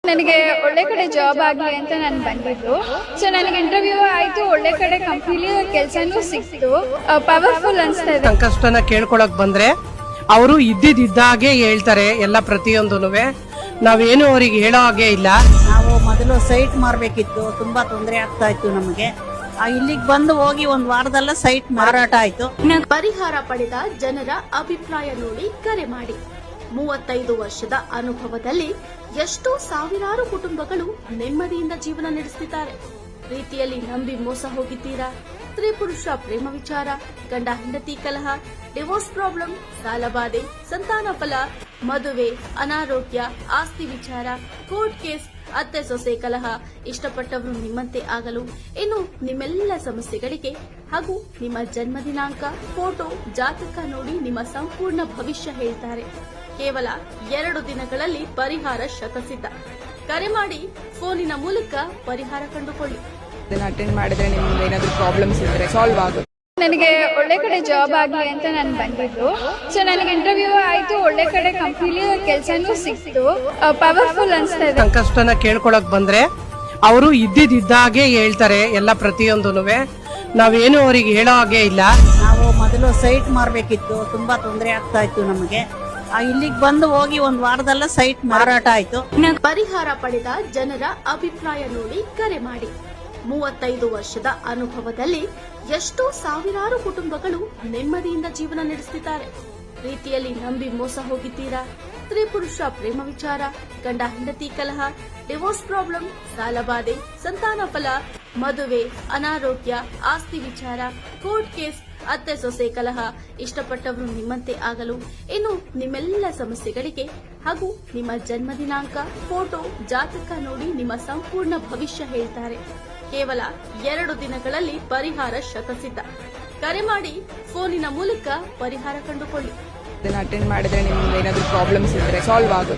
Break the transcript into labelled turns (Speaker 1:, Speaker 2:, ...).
Speaker 1: ನನಗೆ ಒಳ್ಳೆ ಕಡೆ ಜಾಬ್ ಆಗಲಿ ಅಂತ ನಾನು ಬಂದಿದ್ದು. ಸೊ ನನಗೆ ಇಂಟರ್ವ್ಯೂ ಆಯ್ತು, ಒಳ್ಳೆ ಕಡೆ ಕಂಪ್ನಿಲಿ ಕೆಲಸನೂ ಸಿಕ್ತು. ಪವರ್ಫುಲ್ ಅನ್ಸ್ತಾ ಇದೆ.
Speaker 2: ಸಂಕಷ್ಟನ ಕೇಳ್ಕೊಳಕ್ ಬಂದ್ರೆ ಅವರು ಇದ್ದಿದ್ದಾಗೆ ಹೇಳ್ತಾರೆ ಎಲ್ಲ ಪ್ರತಿಯೊಂದೂನುವೆ. ನಾವೇನು ಅವ್ರಿಗೆ ಹೇಳೋ ಹಾಗೆ ಇಲ್ಲ.
Speaker 3: ನಾವು ಮೊದಲು ಸೈಟ್ ಮಾರ್ಬೇಕಿತ್ತು, ತುಂಬಾ ತೊಂದರೆ ಆಗ್ತಾ ಇತ್ತು ನಮಗೆ. ಇಲ್ಲಿಗೆ ಬಂದು ಹೋಗಿ ಒಂದ್ ವಾರದಲ್ಲ ಸೈಟ್ ಮಾರಾಟ ಆಯ್ತು.
Speaker 4: ಪರಿಹಾರ ಪಡೆದ ಜನರ ಅಭಿಪ್ರಾಯ ನೋಡಿ ಕರೆ ಮಾಡಿ. 35 ವರ್ಷದ ಅನುಭವದಲ್ಲಿ ಎಷ್ಟೋ ಸಾವಿರಾರು ಕುಟುಂಬಗಳು ನೆಮ್ಮದಿಯಿಂದ ಜೀವನ ನಡೆಸುತ್ತಿದ್ದಾರೆ. ಪ್ರೀತಿಯಲ್ಲಿ ನಂಬಿ ಮೋಸ ಹೋಗಿದ್ದೀರಾ? ಸ್ತ್ರೀ ಪುರುಷ ಪ್ರೇಮ ವಿಚಾರ, ಗಂಡ ಹೆಂಡತಿ ಕಲಹ, ಡಿವೋರ್ಸ್ ಪ್ರಾಬ್ಲಮ್, ಸಾಲಬಾಧೆ, ಸಂತಾನ ಫಲ, ಮದುವೆ, ಅನಾರೋಗ್ಯ, ಆಸ್ತಿ ವಿಚಾರ, ಕೋರ್ಟ್ ಕೇಸ್, ಅತ್ತೆ ಸೊಸೆ ಕಲಹ, ಇಷ್ಟಪಟ್ಟವರು ನಿಮ್ಮಂತೆ ಆಗಲು, ಇನ್ನು ನಿಮ್ಮೆಲ್ಲ ಸಮಸ್ಯೆಗಳಿಗೆ ಹಾಗೂ ನಿಮ್ಮ ಜನ್ಮ ದಿನಾಂಕ, ಫೋಟೋ, ಜಾತಕ ನೋಡಿ ನಿಮ್ಮ ಸಂಪೂರ್ಣ ಭವಿಷ್ಯ ಹೇಳ್ತಾರೆ. ಕೇವಲ 2 ದಿನಗಳಲ್ಲಿ ಪರಿಹಾರ ಶತಸಿದ್ಧ. ಕರೆ ಮಾಡಿ, ಫೋನಿನ ಮೂಲಕ ಪರಿಹಾರ ಕಂಡುಕೊಳ್ಳಿ.
Speaker 5: ಅಟೆಂಡ್ ಮಾಡಿದ್ರೆ ನಿಮ್ಗೆ ಏನಾದ್ರು ಪ್ರಾಬ್ಲಮ್ಸ್ ಇದ್ರೆ ಸಾಲ್ವ್ ಆಗುತ್ತೆ.
Speaker 1: ನನಗೆ ಒಳ್ಳೆ ಕಡೆ ಜಾಬ್ ಆಗಲಿ ಅಂತ ನಾನು ಬಂದಿದ್ದು. ಸೊ ನನಗೆ ಇಂಟರ್ವ್ಯೂ ಆಯ್ತು, ಒಳ್ಳೆ ಕಡೆ ಕಂಪ್ನಿಲಿ ಕೆಲಸನೂ ಸಿಕ್ತು. ಪವರ್ಫುಲ್ ಅನ್ಸ್ತಾ ಇದೆ.
Speaker 2: ಸಂಕಷ್ಟನ ಕೇಳ್ಕೊಳಕ್ ಬಂದ್ರೆ ಅವರು ಇದ್ದಿದ್ದಾಗೆ ಹೇಳ್ತಾರೆ ಎಲ್ಲ ಪ್ರತಿಯೊಂದೂನುವೆ. ನಾವೇನು ಅವ್ರಿಗೆ ಹೇಳೋ ಹಾಗೆ ಇಲ್ಲ.
Speaker 3: ನಾವು ಮೊದಲು ಸೈಟ್ ಮಾರ್ಬೇಕಿತ್ತು, ತುಂಬಾ ತೊಂದರೆ ಆಗ್ತಾ ಇತ್ತು ನಮಗೆ. ಇಲ್ಲಿಗೆ ಬಂದು ಹೋಗಿ ಒಂದ್ ವಾರದಲ್ಲ ಸೈಟ್ ಮಾರಾಟ ಆಯ್ತು.
Speaker 4: ಪರಿಹಾರ ಪಡೆದ ಜನರ ಅಭಿಪ್ರಾಯ ನೋಡಿ ಕರೆ ಮಾಡಿ. 35 ವರ್ಷದ ಅನುಭವದಲ್ಲಿ ಎಷ್ಟೋ ಸಾವಿರಾರು ಕುಟುಂಬಗಳು ನೆಮ್ಮದಿಯಿಂದ ಜೀವನ ನಡೆಸುತ್ತಿದ್ದಾರೆ. ಪ್ರೀತಿಯಲ್ಲಿ ನಂಬಿ ಮೋಸ ಹೋಗಿದ್ದೀರಾ? ಸ್ತ್ರೀ ಪುರುಷ ಪ್ರೇಮ ವಿಚಾರ, ಗಂಡ ಹೆಂಡತಿ ಕಲಹ, ಡಿವೋರ್ಸ್ ಪ್ರಾಬ್ಲಮ್, ಸಾಲಬಾಧೆ, ಸಂತಾನ ಫಲ, ಮದುವೆ, ಅನಾರೋಗ್ಯ, ಆಸ್ತಿ ವಿಚಾರ, ಕೋರ್ಟ್ ಕೇಸ್, ಅತ್ತೆ ಸೊಸೆ ಕಲಹ, ಇಷ್ಟಪಟ್ಟವರು ನಿಮ್ಮಂತೆ ಆಗಲು, ಇನ್ನು ನಿಮ್ಮೆಲ್ಲ ಸಮಸ್ಯೆಗಳಿಗೆ ಹಾಗೂ ನಿಮ್ಮ ಜನ್ಮ ದಿನಾಂಕ, ಫೋಟೋ, ಜಾತಕ ನೋಡಿ ನಿಮ್ಮ ಸಂಪೂರ್ಣ ಭವಿಷ್ಯ ಹೇಳ್ತಾರೆ. ಕೇವಲ 2 ದಿನಗಳಲ್ಲಿ ಪರಿಹಾರ ಶತಸಿದ್ಧ. ಕರೆ ಮಾಡಿ, ಫೋನಿನ ಮೂಲಕ ಪರಿಹಾರ ಕಂಡುಕೊಳ್ಳಿ.
Speaker 5: ಅಟೆಂಡ್ ಮಾಡಿದ್ರೆ ನಿಮ್ಗೆ ಏನಾದ್ರು ಪ್ರಾಬ್ಲಮ್ಸ್ ಇದ್ರೆ ಸಾಲ್ವ್ ಆಗುತ್ತೆ.